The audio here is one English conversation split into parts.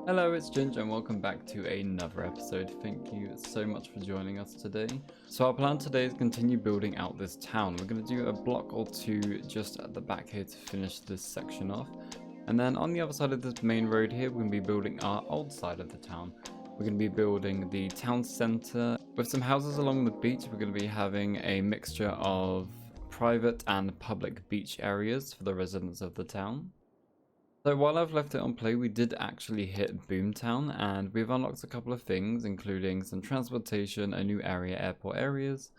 Hello, it's Ginge and welcome back to another episode. Thank you so much for joining us today. So our plan today is continue building out this town. We're going to do a block or two just at the back here to finish this section off. And then on the other side of this main road here, we're going to be building our old side of the town. We're going to be building the town center. With some houses along the beach, we're going to be having a mixture of private and public beach areas for the residents of the town. So while I've left it on play, we did actually hit Boomtown and we've unlocked a couple of things, including some transportation, a new area, airport areas,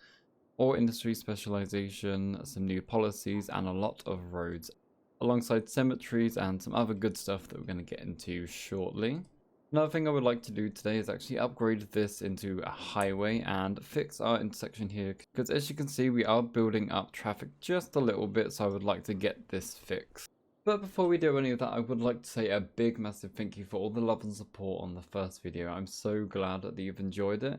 or industry specialization, some new policies, and a lot of roads, alongside cemeteries and some other good stuff that we're going to get into shortly. Another thing I would like to do today is actually upgrade this into a highway and fix our intersection here, because as you can see, we are building up traffic just a little bit, so I would like to get this fixed. But before we do any of that, I would like to say a big massive thank you for all the love and support on the first video. I'm so glad that you've enjoyed it.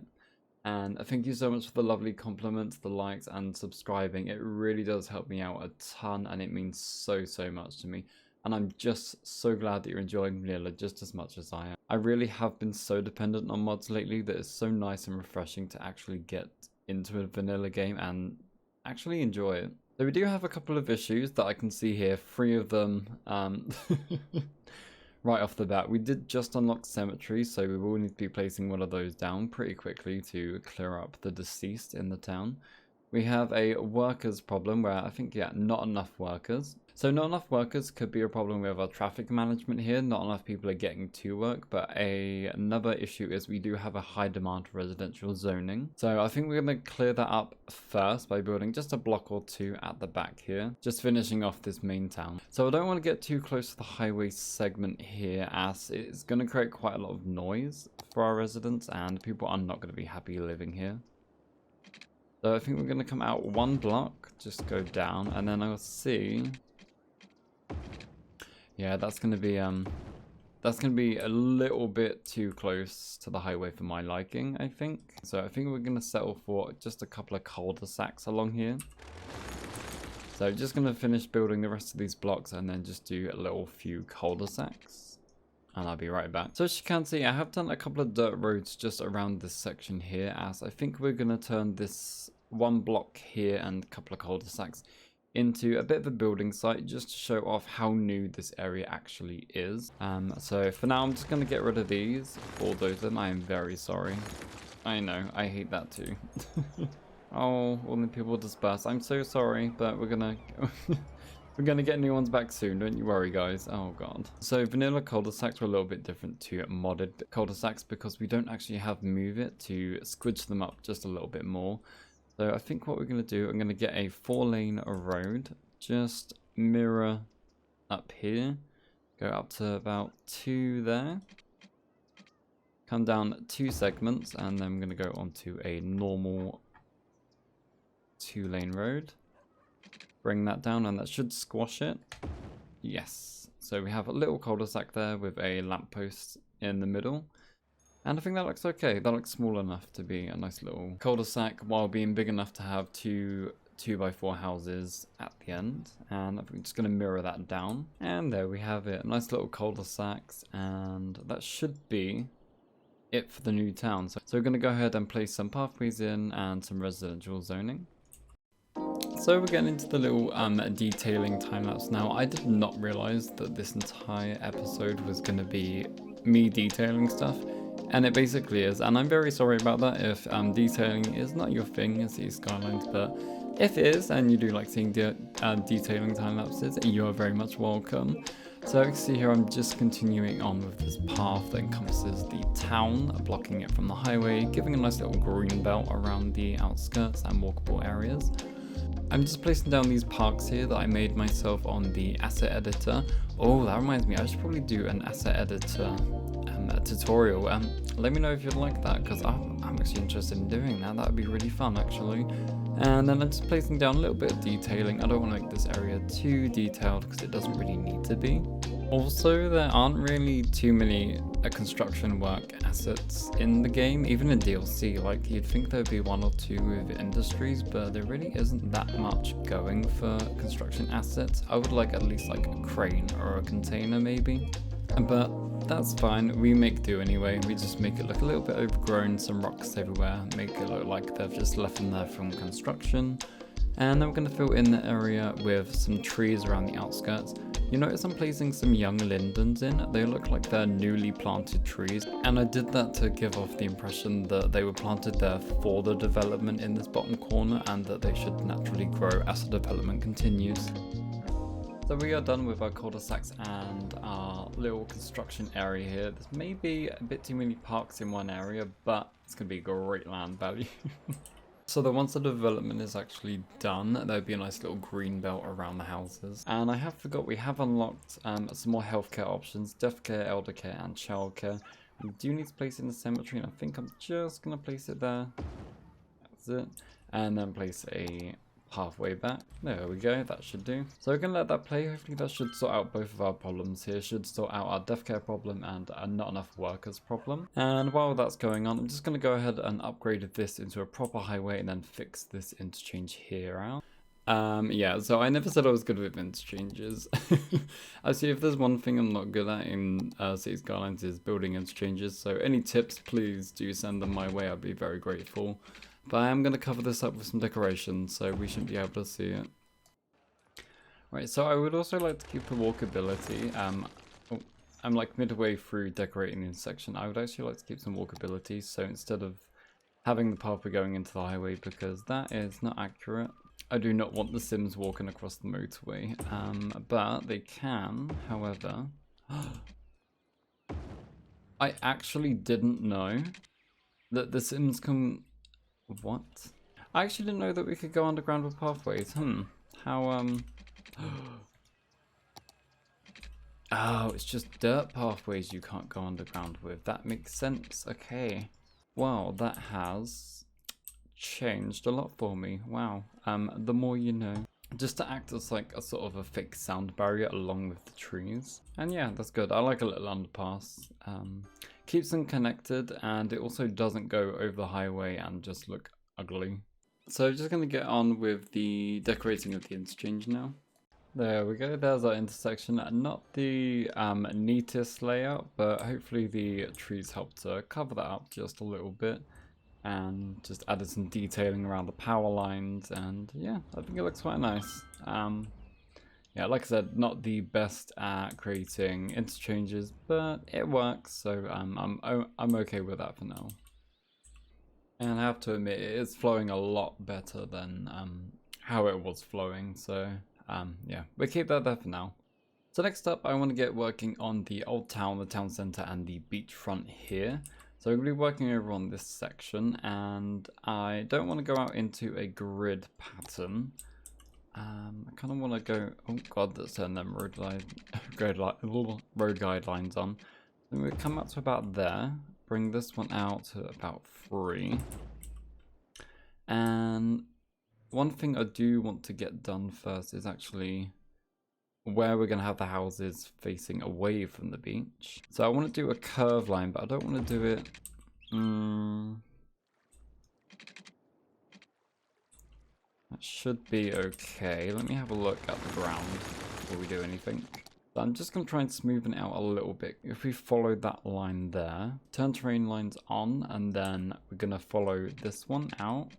And thank you so much for the lovely compliments, the likes and subscribing. It really does help me out a ton and it means so much to me. And I'm just so glad that you're enjoying vanilla just as much as I am. I really have been so dependent on mods lately that it's so nice and refreshing to actually get into a vanilla game and actually enjoy it. So we do have a couple of issues that I can see here, 3 of them right off the bat. We did just unlock cemetery, so we will need to be placing one of those down pretty quickly to clear up the deceased in the town. We have a workers problem where I think, yeah, not enough workers. So not enough workers could be a problem with our traffic management here. Not enough people are getting to work, but another issue is we do have a high demand for residential zoning. So I think we're going to clear that up first by building just a block or 2 at the back here, just finishing off this main town. So I don't want to get too close to the highway segment here, as it's going to create quite a lot of noise for our residents and people are not going to be happy living here. So I think we're going to come out 1 block, just go down, and then I'll see. Yeah, that's going to be a little bit too close to the highway for my liking, I think. So I think we're going to settle for just a couple of cul-de-sacs along here. So just going to finish building the rest of these blocks and then just do a little few cul-de-sacs. And I'll be right back. So as you can see, I have done a couple of dirt roads just around this section here, as I think we're going to turn this 1 block here and a couple of cul-de-sacs into a bit of a building site just to show off how new this area actually is. So for now I'm just going to get rid of these, bulldoze them. I am very sorry. I know, I hate that too. Oh, all the people disperse. I'm so sorry, but we're gonna we're gonna get new ones back soon, don't you worry guys. Oh god. So vanilla cul-de-sacs are a little bit different to modded cul-de-sacs because we don't actually have move it to squidge them up just a little bit more. So I think what we're going to do, I'm going to get a 4-lane road, just mirror up here, go up to about 2 there, come down 2 segments, and then I'm going to go onto a normal 2-lane road, bring that down, and that should squash it. Yes, so we have a little cul-de-sac there with a lamppost in the middle. And I think that looks okay. That looks small enough to be a nice little cul-de-sac while being big enough to have 2 2x4 houses at the end. And I'm just going to mirror that down. And there we have it. Nice little cul-de-sacs. And that should be it for the new town. So we're going to go ahead and place some pathways in and some residential zoning. So we're getting into the little detailing time-lapse now. I did not realize that this entire episode was going to be me detailing stuff. And it basically is, and I'm very sorry about that if detailing is not your thing in Cities Skylines, but if it is, and you do like seeing detailing time lapses, you are very much welcome. So you can see here I'm just continuing on with this path that encompasses the town, blocking it from the highway, giving a nice little green belt around the outskirts and walkable areas. I'm just placing down these parks here that I made myself on the asset editor. Oh, that reminds me, I should probably do an asset editor tutorial. Let me know if you'd like that, because I'm actually interested in doing that. That would be really fun actually. And then I'm just placing down a little bit of detailing. I don't want to make this area too detailed because it doesn't really need to be. Also, there aren't really too many construction work assets in the game, even in DLC. Like, you'd think there'd be 1 or 2 with industries, but there really isn't that much going for construction assets. I would like at least like a crane or a container maybe. But That's fine, we make do anyway. We just make it look a little bit overgrown, some rocks everywhere, make it look like they've just left them there from construction. And then we're going to fill in the area with some trees around the outskirts. You notice I'm placing some young lindens in. They look like they're newly planted trees. And I did that to give off the impression that they were planted there for the development in this bottom corner and that they should naturally grow as the development continues. So we are done with our cul-de-sacs and our little construction area here. There's maybe a bit too many parks in one area, but it's going to be great land value. So that once the development is actually done, there'll be a nice little green belt around the houses. And I have forgot, we have unlocked some more healthcare options, death care, elder care, and childcare. We do need to place it in the cemetery, and I think I'm just going to place it there. That's it. And then place a pathway back. There we go, that should do. So we're going to let that play. Hopefully that should sort out both of our problems here. Should sort out our death care problem and a not enough workers problem. And while that's going on, I'm just going to go ahead and upgrade this into a proper highway and then fix this interchange here out. Yeah, so I never said I was good with interchanges. Actually, if there's one thing I'm not good at in Cities Skylines is building interchanges. So any tips, please do send them my way. I'd be very grateful. But I am going to cover this up with some decorations, so we shouldn't be able to see it. Right, so I would also like to keep the walkability. I'm like midway through decorating this section. I would actually like to keep some walkability, so instead of having the pathway going into the highway, because that is not accurate. I do not want the Sims walking across the motorway, but they can, however. I actually didn't know that the Sims can... What? I actually didn't know that we could go underground with pathways. How, Oh, it's just dirt pathways you can't go underground with. That makes sense. Okay. Well, that has changed a lot for me. Wow. The more you know. Just to act as like a sort of a fixed sound barrier along with the trees. And yeah, that's good. I like a little underpass. Keeps them connected, and it also doesn't go over the highway and just look ugly. So just going to get on with the decorating of the interchange now. There we go, there's our intersection. Not the neatest layout, but hopefully the trees help to cover that up just a little bit. And just added some detailing around the power lines, and yeah, I think it looks quite nice. Yeah, like I said, not the best at creating interchanges, but it works, so I'm okay with that for now. And I have to admit, it is flowing a lot better than how it was flowing, so yeah, we'll keep that there for now. So next up, I want to get working on the old town, the town centre, and the beachfront here. So I'm going to be working over on this section, and I don't want to go out into a grid pattern. I kind of want to go... Oh god, let's turn them road guidelines on. Then we come up to about there. Bring this one out to about 3. And one thing I do want to get done first is actually where we're going to have the houses facing away from the beach. So I want to do a curve line, but I don't want to do it... That should be okay. Let me have a look at the ground before we do anything. So I'm just going to try and smoothen it out a little bit. If we follow that line there, turn terrain lines on, and then we're going to follow this one out.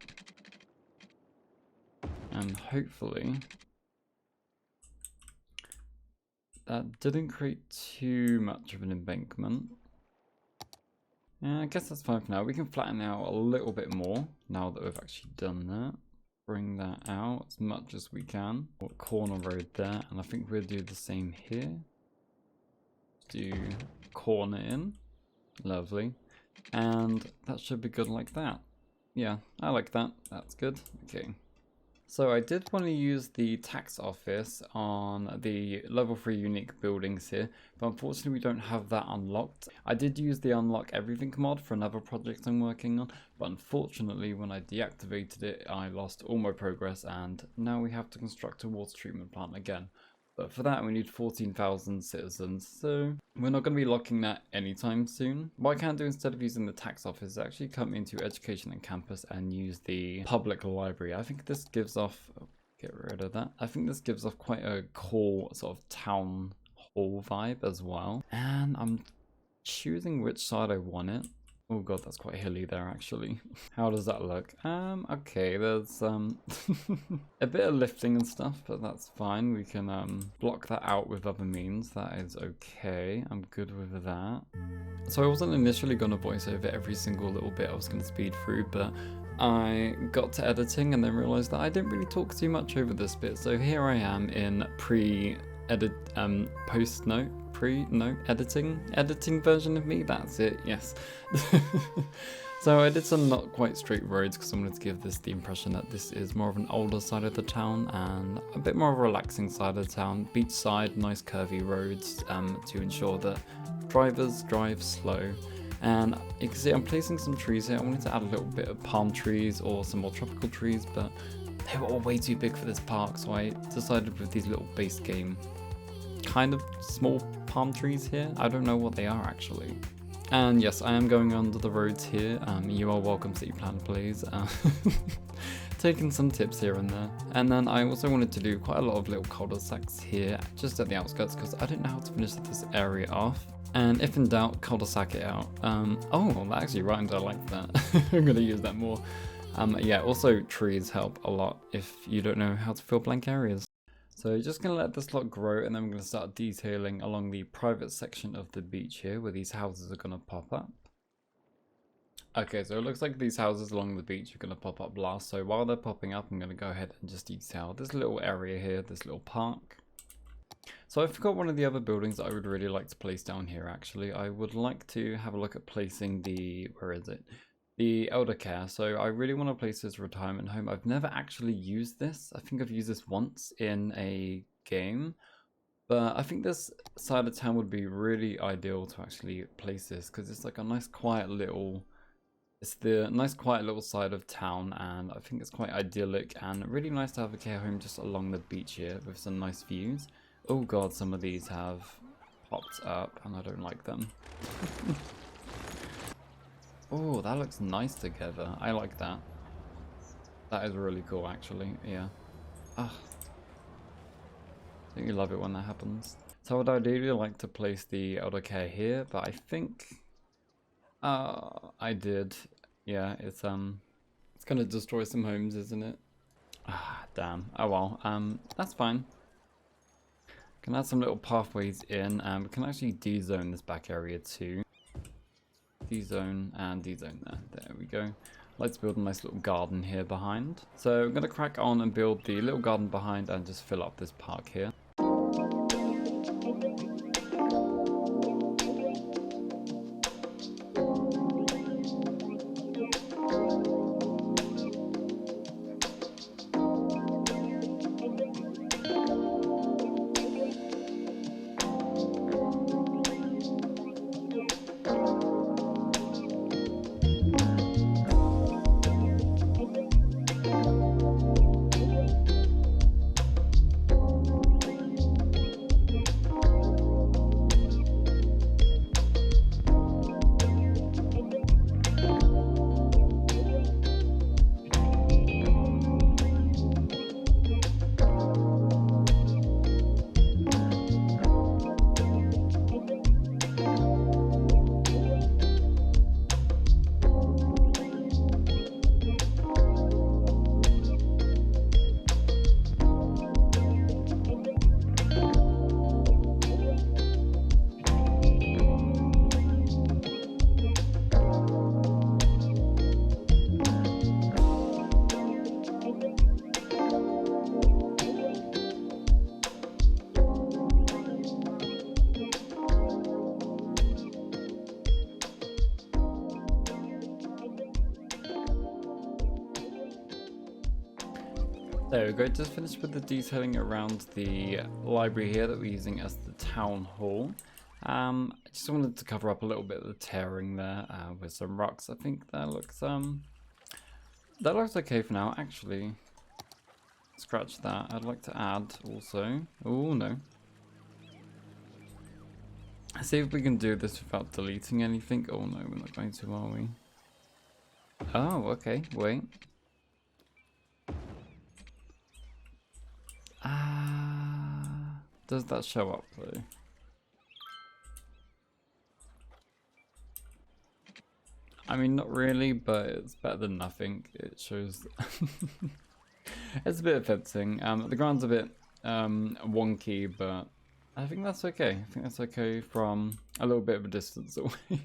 And hopefully that didn't create too much of an embankment. Yeah, I guess that's fine for now. We can flatten out a little bit more now that we've actually done that. Bring that out as much as we can. Corner road there, and I think we'll do the same here. Do corner in. Lovely. And that should be good like that. Yeah, I like that. That's good. Okay. So I did want to use the tax office on the level 3 unique buildings here, but unfortunately we don't have that unlocked. I did use the unlock everything mod for another project I'm working on, but unfortunately when I deactivated it I lost all my progress, and now we have to construct a water treatment plant again. But for that we need 14,000 citizens, so we're not going to be locking that anytime soon. What I can do instead of using the tax office is actually come into education and campus and use the public library. I think this gives off, get rid of that. I think this gives off quite a cool sort of town hall vibe as well. And I'm choosing which side I want it. Oh god, that's quite hilly there actually. How does that look? Okay, there's a bit of lifting and stuff, but that's fine. We can block that out with other means. That is okay. I'm good with that. So I wasn't initially gonna voice over every single little bit I was gonna speed through, but I got to editing and then realized that I didn't really talk too much over this bit. So here I am in editing version of me. That's it, yes. So I did some not quite straight roads because I wanted to give this the impression that this is more of an older side of the town and a bit more of a relaxing side of the town. Beachside, nice curvy roads to ensure that drivers drive slow. And you can see I'm placing some trees here. I wanted to add a little bit of palm trees or some more tropical trees, but they were all way too big for this park, so I decided with these little base game kind of small palm trees here. I don't know what they are actually. And yes, I am going under the roads here. You are welcome, City Planner, please. Taking some tips here and there. And then I also wanted to do quite a lot of little cul-de-sacs here, just at the outskirts, because I didn't know how to finish this area off. And if in doubt, cul-de-sac it out. Oh, that actually rhymed, I like that. I'm gonna use that more. Yeah, also trees help a lot if you don't know how to fill blank areas. So just gonna let this lot grow, and then I'm gonna start detailing along the private section of the beach here, where these houses are gonna pop up. Okay, so it looks like these houses along the beach are gonna pop up last. So while they're popping up, I'm gonna go ahead and just detail this little area here, this little park. So I forgot one of the other buildings that I would really like to place down here actually. I would like to have a look at placing the, where is it? The elder care. So I really want to place this retirement home. I've never actually used this. I think I've used this once in a game. But I think this side of town would be really ideal to actually place this because it's like a nice quiet little, it's the nice quiet little side of town, and I think it's quite idyllic and really nice to have a care home just along the beach here with some nice views. Oh god, some of these have popped up and I don't like them. Oh, that looks nice together. I like that. That is really cool actually, yeah. Ah, don't you love it when that happens? So I would ideally like to place the elder care here, but I think I did. Yeah, it's gonna destroy some homes, isn't it? Ah, damn. Oh well. That's fine. Can add some little pathways in, and we can actually de-zone this back area too. D-zone and D-zone there. There we go. Let's build a nice little garden here behind. So I'm gonna crack on and build the little garden behind and just fill up this park here. There we go, just finished with the detailing around the library here that we're using as the town hall. I just wanted to cover up a little bit of the tearing there with some rocks. I think that looks okay for now. Actually, scratch that. I'd like to add also. Oh no. See if we can do this without deleting anything. Oh no, we're not going to, are we? Oh, okay. Wait. Does that show up though? I mean, not really, but it's better than nothing. It shows... It's a bit of fencing. The ground's a bit wonky, but I think that's okay. I think that's okay from a little bit of a distance away.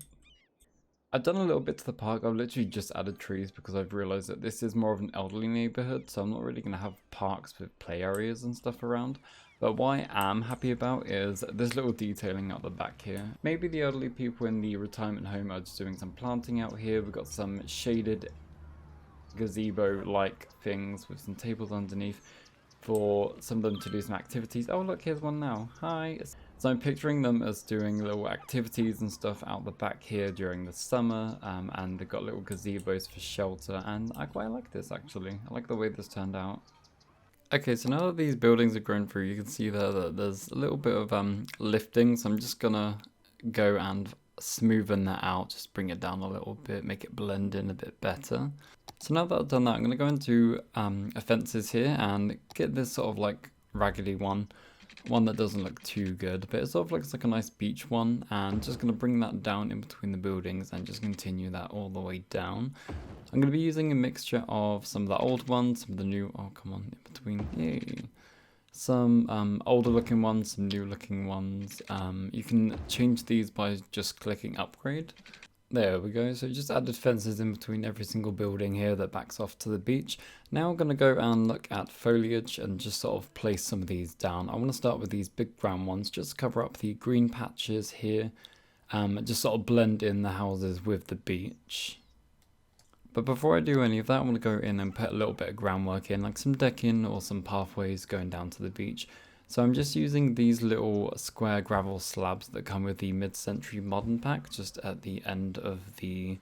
I've done a little bit to the park. I've literally just added trees because I've realised that this is more of an elderly neighbourhood, so I'm not really going to have parks with play areas and stuff around. But what I am happy about is this little detailing out the back here. Maybe the elderly people in the retirement home are just doing some planting out here. We've got some shaded gazebo-like things with some tables underneath for some of them to do some activities. Oh look, here's one now. Hi. So I'm picturing them as doing little activities and stuff out the back here during the summer, and they've got little gazebos for shelter, and I quite like this actually. I like the way this turned out. Okay, so now that these buildings are grown through, you can see there that there's a little bit of lifting, so I'm just gonna go and smoothen that out, just bring it down a little bit, make it blend in a bit better. So now that I've done that, I'm gonna go into fences here and get this sort of like raggedy one that doesn't look too good, but it sort of looks like a nice beach one, and just going to bring that down in between the buildings and just continue that all the way down. I'm going to be using a mixture of some of the old ones, some of the new, oh come on, in between, yay. Some older looking ones, some new looking ones. You can change these by just clicking upgrade. There we go, so just added fences in between every single building here that backs off to the beach. Now I'm going to go and look at foliage and just sort of place some of these down. I want to start with these big brown ones, just cover up the green patches here, just sort of blend in the houses with the beach. But before I do any of that, I want to go in and put a little bit of groundwork in, like some decking or some pathways going down to the beach. So I'm just using these little square gravel slabs that come with the mid-century modern pack, just at the end of the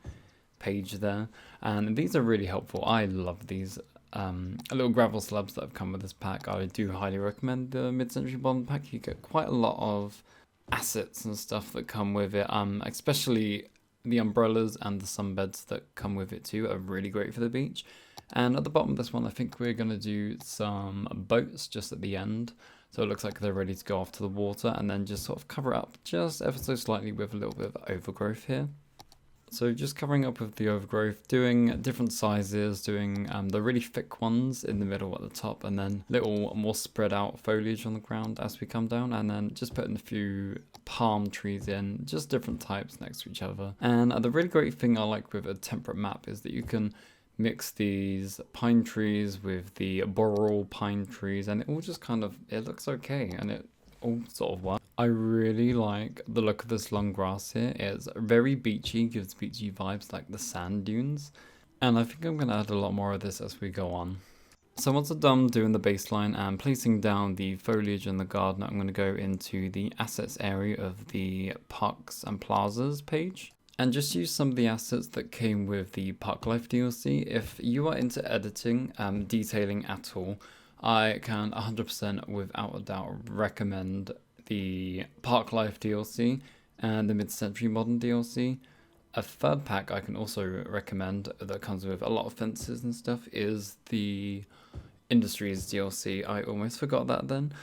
page there. And these are really helpful. I love these little gravel slabs that have come with this pack. I do highly recommend the mid-century modern pack. You get quite a lot of assets and stuff that come with it, especially the umbrellas and the sunbeds that come with it too are really great for the beach. And at the bottom of this one, I think we're going to do some boats just at the end. So it looks like they're ready to go off to the water, and then just sort of cover up just ever so slightly with a little bit of overgrowth here. So just covering up with the overgrowth, doing different sizes, doing the really thick ones in the middle at the top, and then little more spread out foliage on the ground as we come down, and then just putting a few palm trees in, just different types next to each other. And the really great thing I like with a temperate map is that you can mix these pine trees with the boreal pine trees, and it all just kind of, it looks okay, and it all sort of works. I really like the look of this long grass here. It's very beachy, gives beachy vibes like the sand dunes, and I think I'm going to add a lot more of this as we go on. So once I'm done doing the baseline and placing down the foliage in the garden, I'm going to go into the assets area of the parks and plazas page. And just use some of the assets that came with the Park Life DLC. If you are into editing, detailing at all, I can 100% without a doubt recommend the Park Life DLC and the Mid-Century Modern DLC. A third pack I can also recommend that comes with a lot of fences and stuff is the Industries DLC. I almost forgot that then.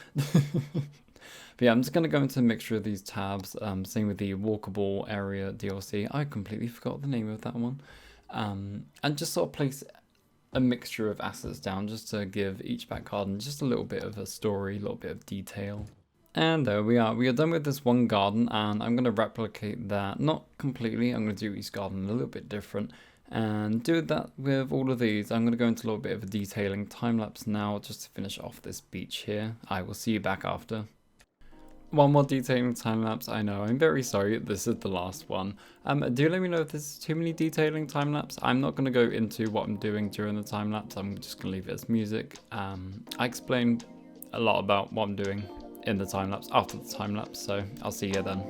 But yeah, I'm just going to go into a mixture of these tabs, same with the walkable area DLC. I completely forgot the name of that one. And just sort of place a mixture of assets down just to give each back garden just a little bit of a story, a little bit of detail. And there we are. We are done with this one garden, and I'm going to replicate that, not completely. I'm going to do each garden a little bit different. And do that with all of these. I'm going to go into a little bit of a detailing time-lapse now just to finish off this beach here. I will see you back after. One more detailing time-lapse, I know, I'm very sorry, this is the last one. Do let me know if there's too many detailing time-lapse. I'm not going to go into what I'm doing during the time-lapse, I'm just going to leave it as music. I explain a lot about what I'm doing in the time-lapse after the time-lapse, so I'll see you then.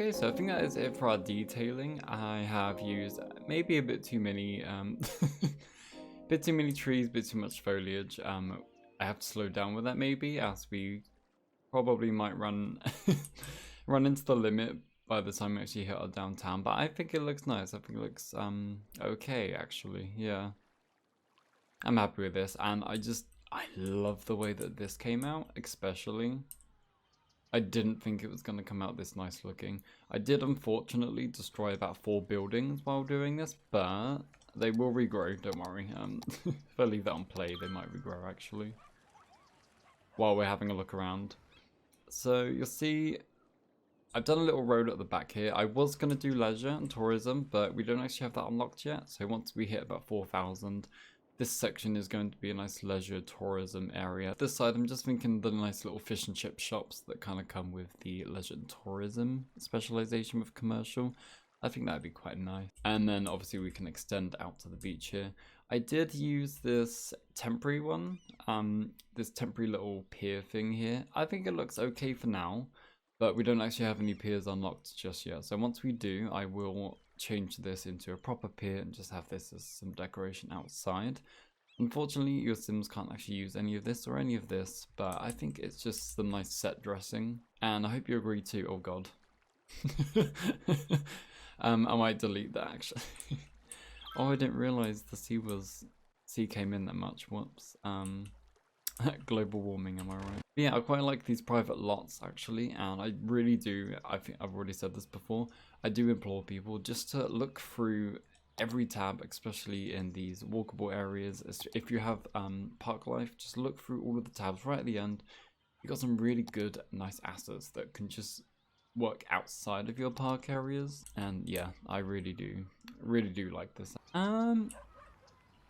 Okay, so I think that is it for our detailing. I have used maybe a bit too many, bit too many trees, bit too much foliage. I have to slow down with that maybe, as we probably might run run into the limit by the time we actually hit our downtown. But I think it looks nice. I think it looks okay actually. Yeah, I'm happy with this, and I love the way that this came out, especially. I didn't think it was going to come out this nice looking. I did unfortunately destroy about 4 buildings while doing this, but they will regrow, don't worry. If I leave that on play, they might regrow actually, while we're having a look around. So you'll see, I've done a little road at the back here. I was going to do leisure and tourism, but we don't actually have that unlocked yet. So once we hit about 4,000, this section is going to be a nice leisure tourism area. This side, I'm just thinking the nice little fish and chip shops that kind of come with the leisure and tourism specialization with commercial. I think that'd be quite nice. And then obviously we can extend out to the beach here. I did use this temporary one, this temporary little pier thing here. I think it looks okay for now, but we don't actually have any piers unlocked just yet. So once we do, I will change this into a proper pier and just have this as some decoration outside. Unfortunately, your Sims can't actually use any of this or any of this, but I think it's just some nice set dressing, and I hope you agree too. Oh god. I might delete that actually. Oh, I didn't realize the sea came in that much. Whoops. Global warming, am I right? Yeah, I quite like these private lots actually, and I really do, I think I've already said this before, I do implore people just to look through every tab, especially in these walkable areas. If you have park life, just look through all of the tabs right at the end. You got some really good, nice assets that can just work outside of your park areas, and yeah, I really do like this.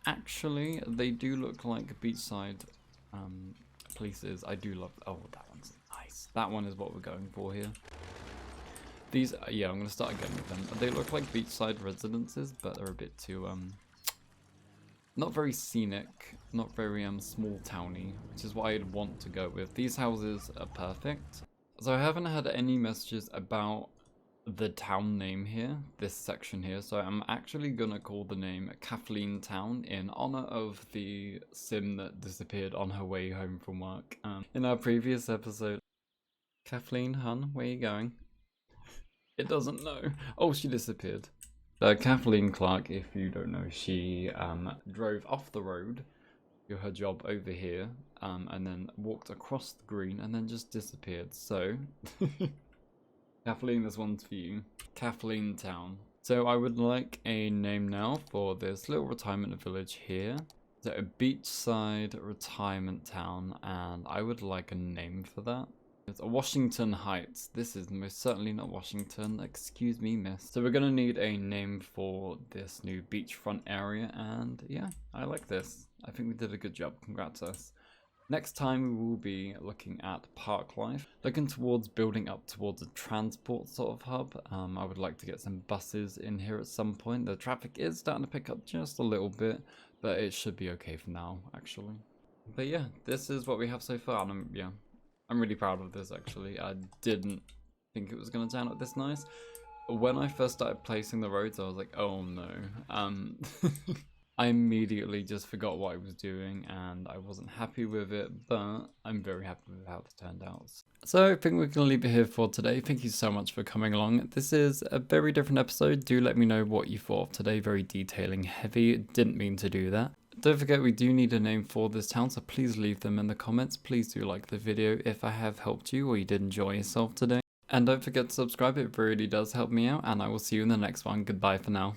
Actually, they do look like beachside places. I do love. Oh, that one's nice. That one is what we're going for here. These, yeah, I'm gonna start again with them. They look like beachside residences, but they're a bit too not very scenic, not very small towny, which is what I'd want to go with. These houses are perfect. So I haven't had any messages about the town name here, this section here, so I'm actually gonna call the name Kathleen Town in honor of the sim that disappeared on her way home from work. In our previous episode. Kathleen, hun, where are you going? It doesn't know. Oh, she disappeared. Kathleen Clark, if you don't know, she drove off the road to her job over here, and then walked across the green and then just disappeared. So Kathleen, this one's for you. Kathleen Town. So I would like a name now for this little retirement village here. So a beachside retirement town, and I would like a name for that. It's a Washington Heights. This is most certainly not Washington. Excuse me, miss. So we're gonna need a name for this new beachfront area, and yeah, I like this. I think we did a good job. Congrats us. Next time we will be looking at park life, looking towards building up towards a transport sort of hub. I would like to get some buses in here at some point. The traffic is starting to pick up just a little bit, but it should be okay for now, actually. But yeah, this is what we have so far, and I'm really proud of this actually. I didn't think it was going to turn out this nice. When I first started placing the roads, I was like, oh no. I immediately just forgot what I was doing and I wasn't happy with it, but I'm very happy with how this turned out. So I think we're going to leave it here for today. Thank you so much for coming along. This is a very different episode. Do let me know what you thought of today. Very detailing heavy. Didn't mean to do that. Don't forget, we do need a name for this town, so please leave them in the comments. Please do like the video if I have helped you or you did enjoy yourself today. And don't forget to subscribe, it really does help me out, and I will see you in the next one. Goodbye for now.